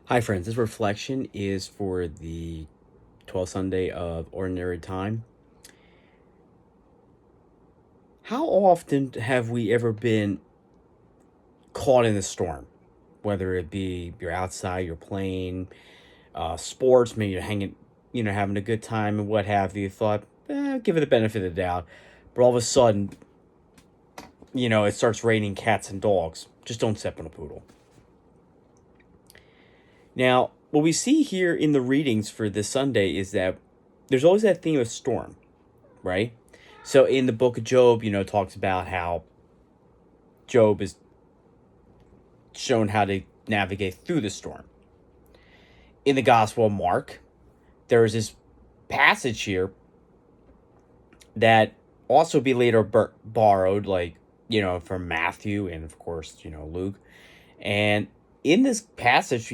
Hi, friends. This reflection is for the 12th Sunday of Ordinary Time. How often have we ever been caught in a storm? Whether it be you're outside, you're playing sports, maybe you're hanging, having a good time and what have you. Thought, give it the benefit of the doubt. But all of a sudden, it starts raining cats and dogs. Just don't step on a poodle. Now, what we see here in the readings for this Sunday is that there's always that theme of storm, right? So in the book of Job, it talks about how Job is shown how to navigate through the storm. In the Gospel of Mark, there's this passage here that also be later borrowed, like, from Matthew and, of course, Luke. And in this passage,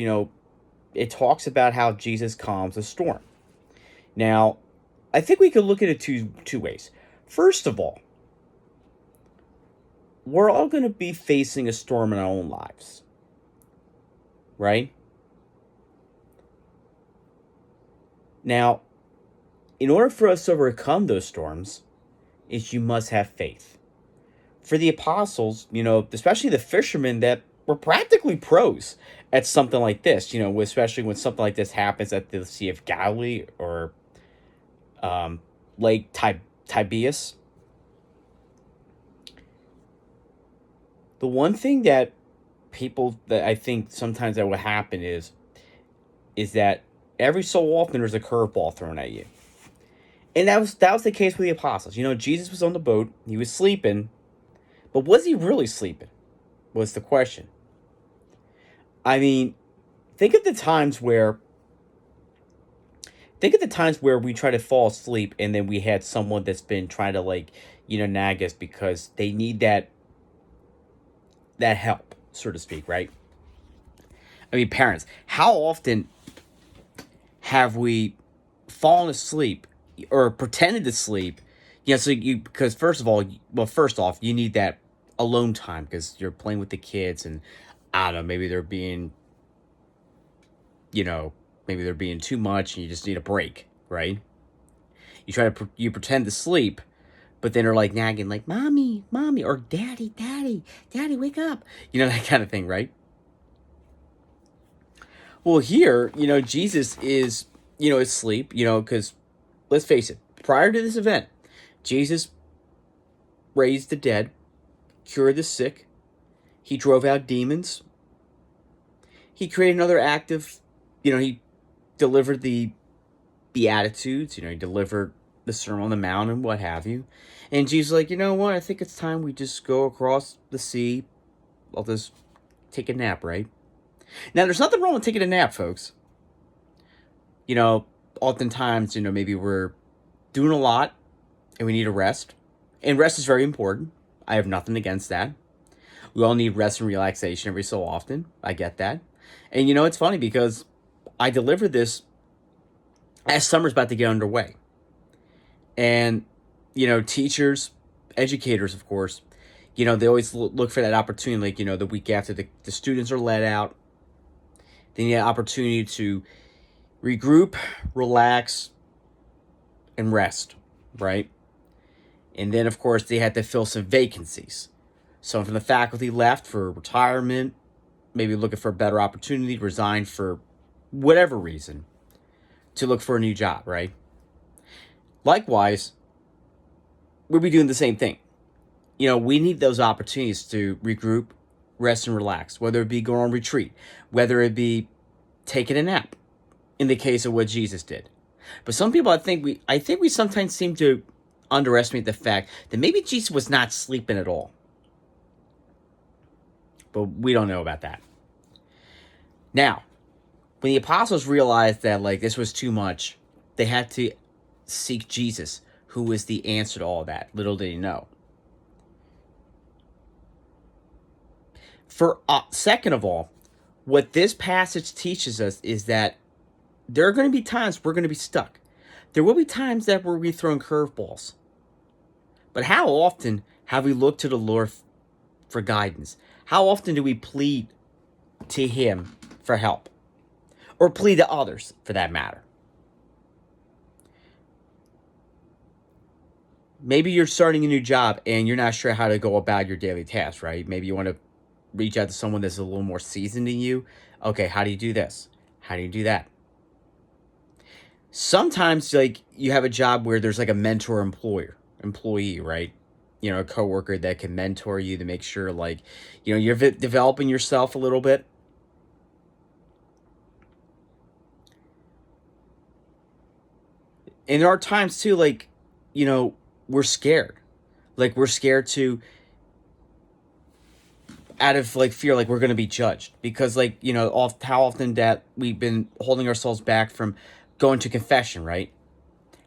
it talks about how Jesus calms a storm. Now, I think we could look at it two ways. First of all, we're all going to be facing a storm in our own lives, right? Now, in order for us to overcome those storms, is you must have faith. For the apostles, especially the fishermen that were practically pros at something like this, especially when something like this happens at the Sea of Galilee or Lake Tiberias. The one thing that I think sometimes that would happen is that every so often there's a curveball thrown at you. And that was the case with the apostles. Jesus was on the boat, he was sleeping, but was he really sleeping? Was the question. I mean, think of the times where we try to fall asleep and then we had someone that's been trying to nag us because they need that help, so to speak, right? I mean, parents, how often have we fallen asleep or pretended to sleep? Because first off, you need that alone time because you're playing with the kids and I don't know, maybe they're being too much and you just need a break, right? You pretend to sleep, but then they're like nagging, like, mommy, or daddy, wake up. That kind of thing, right? Well, here, Jesus is, asleep, because let's face it, prior to this event, Jesus raised the dead, cured the sick, he drove out demons, he created another act of, he delivered the Beatitudes, he delivered the Sermon on the Mount and what have you. And Jesus like, you know what, I think it's time we just go across the sea. I'll just take a nap, right? Now, there's nothing wrong with taking a nap, folks. Oftentimes, maybe we're doing a lot and we need a rest. And rest is very important. I have nothing against that. We all need rest and relaxation every so often. I get that. And it's funny because I delivered this as summer's about to get underway. And, teachers, educators, of course, they always look for that opportunity, like, the week after the students are let out. They need an opportunity to regroup, relax, and rest, right? And then, of course, they had to fill some vacancies. Some from the faculty left for retirement, maybe looking for a better opportunity, resigned for whatever reason, to look for a new job, right? Likewise, we'll be doing the same thing. We need those opportunities to regroup, rest, and relax, whether it be going on retreat, whether it be taking a nap, in the case of what Jesus did. But some people, I think we sometimes seem to underestimate the fact that maybe Jesus was not sleeping at all. But we don't know about that. Now, when the apostles realized that this was too much, they had to seek Jesus, who was the answer to all that. Little did he know. Second of all, what this passage teaches us is that there are going to be times we're going to be stuck. There will be times that we'll be thrown curveballs. But how often have we looked to the Lord for guidance? How often do we plead to him for help? or plead to others for that matter. Maybe you're starting a new job and you're not sure how to go about your daily tasks, right? Maybe you want to reach out to someone that's a little more seasoned than you. Okay, how do you do this? How do you do that? Sometimes like you have a job where there's like a mentor employee, right? You know, a coworker that can mentor you to make sure like, you're developing yourself a little bit. And there are times too, like, we're scared. Like we're scared to out of like fear, like we're gonna be judged because like how often that we've been holding ourselves back from going to confession, right?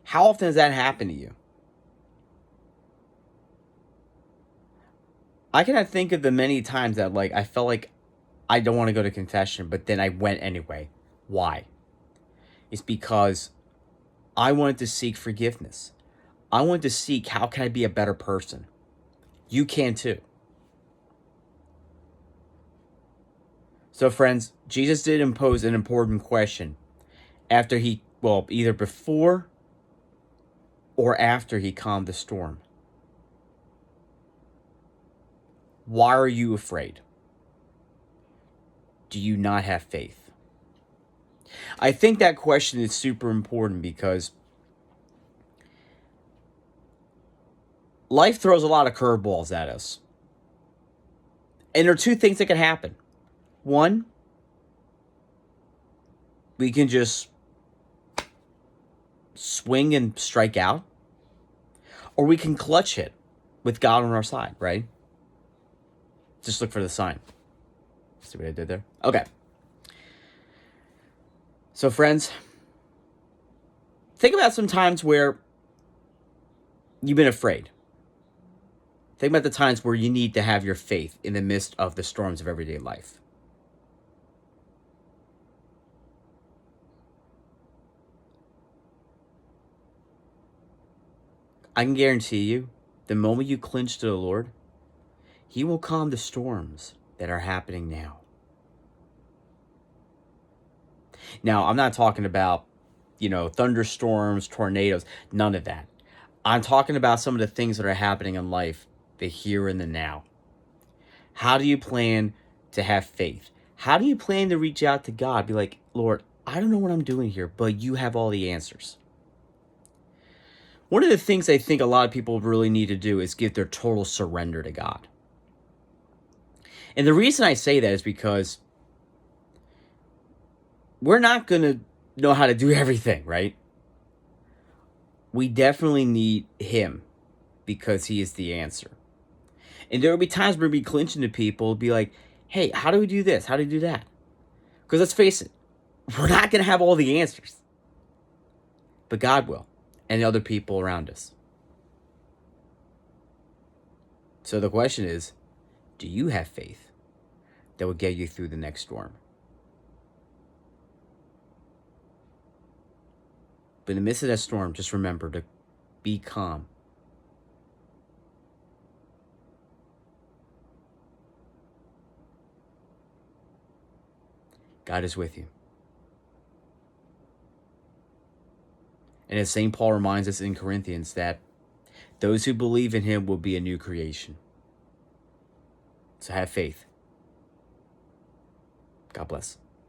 How often does that happen to you? I cannot think of the many times that like I felt like I don't want to go to confession, but then I went anyway. Why? It's because I wanted to seek forgiveness. I wanted to seek how can I be a better person. You can too. So, friends, Jesus did impose an important question after either before or after he calmed the storm. Why are you afraid? Do you not have faith? I think that question is super important because life throws a lot of curveballs at us. And there are two things that can happen. One, we can just swing and strike out, or we can clutch it with God on our side, right? Just look for the sign. See what I did there? Okay. So, friends, think about some times where you've been afraid. Think about the times where you need to have your faith in the midst of the storms of everyday life. I can guarantee you, the moment you clinch to the Lord, He will calm the storms that are happening now. Now, I'm not talking about, thunderstorms, tornadoes, none of that. I'm talking about some of the things that are happening in life, the here and the now. How do you plan to have faith? How do you plan to reach out to God? Be like, Lord, I don't know what I'm doing here, but you have all the answers. One of the things I think a lot of people really need to do is give their total surrender to God. And the reason I say that is because we're not going to know how to do everything, right? We definitely need Him because He is the answer. And there will be times where we clinching to people, be like, hey, how do we do this? How do we do that? Because let's face it, we're not going to have all the answers. But God will, and the other people around us. So the question is, do you have faith that will get you through the next storm? But in the midst of that storm, just remember to be calm. God is with you. And as St. Paul reminds us in Corinthians, that those who believe in Him will be a new creation. So have faith. God bless.